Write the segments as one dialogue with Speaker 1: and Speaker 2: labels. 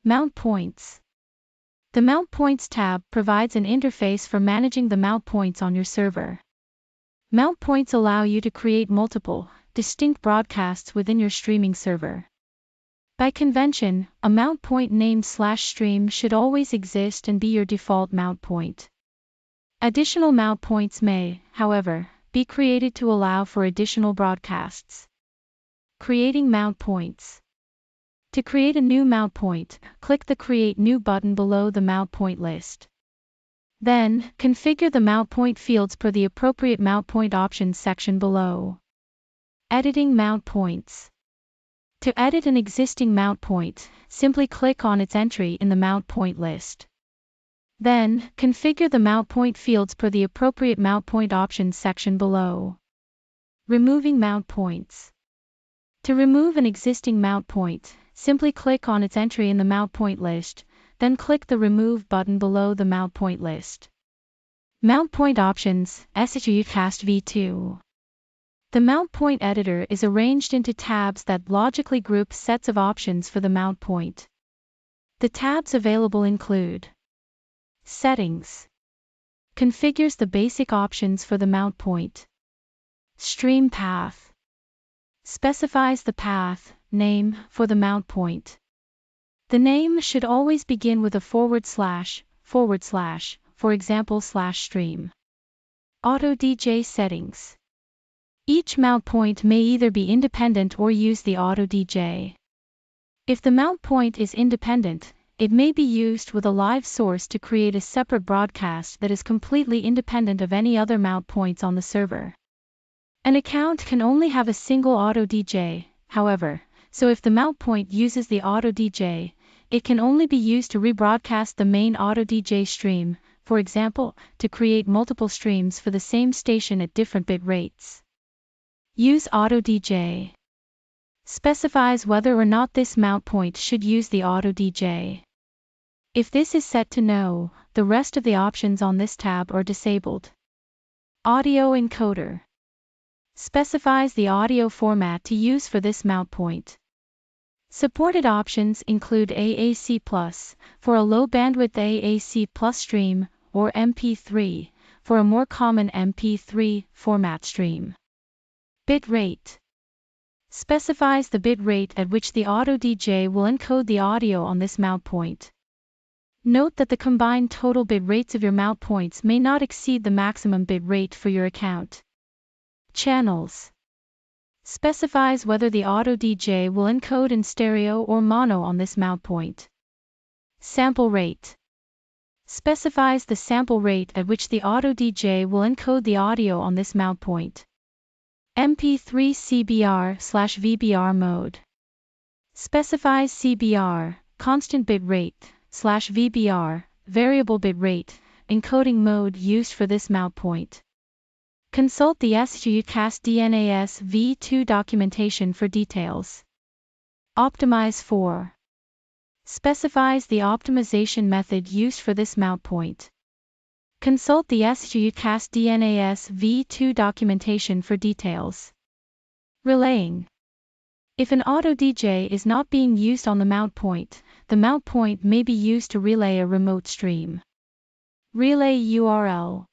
Speaker 1: Mount points. The Mount Points tab provides an interface for managing the mount points on your server. Mount points allow you to create multiple, distinct broadcasts within your streaming server. By convention, a mount point named /stream should always exist and be your default mount point. Additional mount points may, however, be created to allow for additional broadcasts. Creating mount points. To create a new mount point, click the Create New button below the mount point list. Then, configure the mount point fields per the appropriate mount point options section below. Editing mount points. To edit an existing mount point, simply click on its entry in the mount point list. Then, configure the mount point fields per the appropriate mount point options section below. Removing mount points. To remove an existing mount point, simply click on its entry in the mount point list, then click the Remove button below the mount point list. Mount point options, SHUcast v2. The mount point editor is arranged into tabs that logically group sets of options for the mount point. The tabs available include Settings. Configures the basic options for the mount point. Stream path. Specifies the path, name, for the mount point. The name should always begin with a // for example /stream. Auto DJ settings. Each mount point may either be independent or use the Auto DJ. If the mount point is independent, it may be used with a live source to create a separate broadcast that is completely independent of any other mount points on the server. An account can only have a single Auto DJ, however, so if the mount point uses the Auto DJ, it can only be used to rebroadcast the main Auto DJ stream, for example, to create multiple streams for the same station at different bit rates. Use Auto DJ. Specifies whether or not this mount point should use the Auto DJ. If this is set to No, the rest of the options on this tab are disabled. Audio encoder. Specifies the audio format to use for this mount point. Supported options include AAC+, for a low bandwidth AAC+ stream, or MP3, for a more common MP3 format stream. Bit rate. Specifies the bit rate at which the Auto DJ will encode the audio on this mount point. Note that the combined total bit rates of your mount points may not exceed the maximum bit rate for your account. Channels. Specifies whether the Auto DJ will encode in stereo or mono on this mount point. Sample rate. Specifies the sample rate at which the Auto DJ will encode the audio on this mount point. MP3 CBR/VBR mode. Specifies CBR, constant bit rate, /VBR, variable bit rate, encoding mode used for this mount point. Consult the SHUcast DNAS v2 documentation for details. Optimize for. Specifies the optimization method used for this mount point. Consult the SHUcast DNAS v2 documentation for details. Relaying. If an Auto DJ is not being used on the mount point, the mount point may be used to relay a remote stream. Relay URL.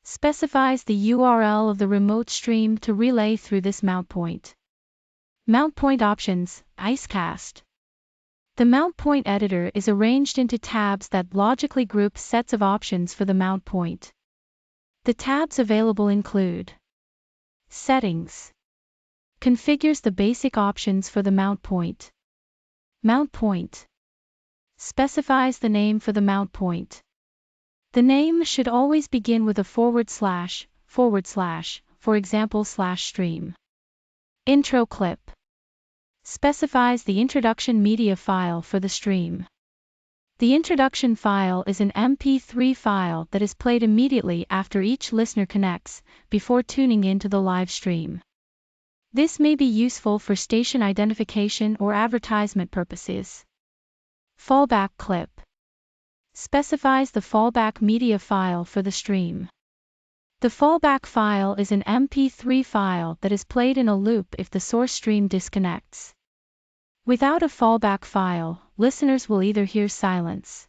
Speaker 1: Specifies the URL of the remote stream to relay through this mount point. Mount point options, IceCast. The mount point editor is arranged into tabs that logically group sets of options for the mount point. The tabs available include Settings. Configures the basic options for the mount point. Mount point. Specifies the name for the mount point. The name should always begin with a // for example /stream. Intro clip. Specifies the introduction media file for the stream. The introduction file is an MP3 file that is played immediately after each listener connects, before tuning into the live stream. This may be useful for station identification or advertisement purposes. Fallback clip. Specifies the fallback media file for the stream. The fallback file is an MP3 file that is played in a loop if the source stream disconnects. Without a fallback file, listeners will either hear silence,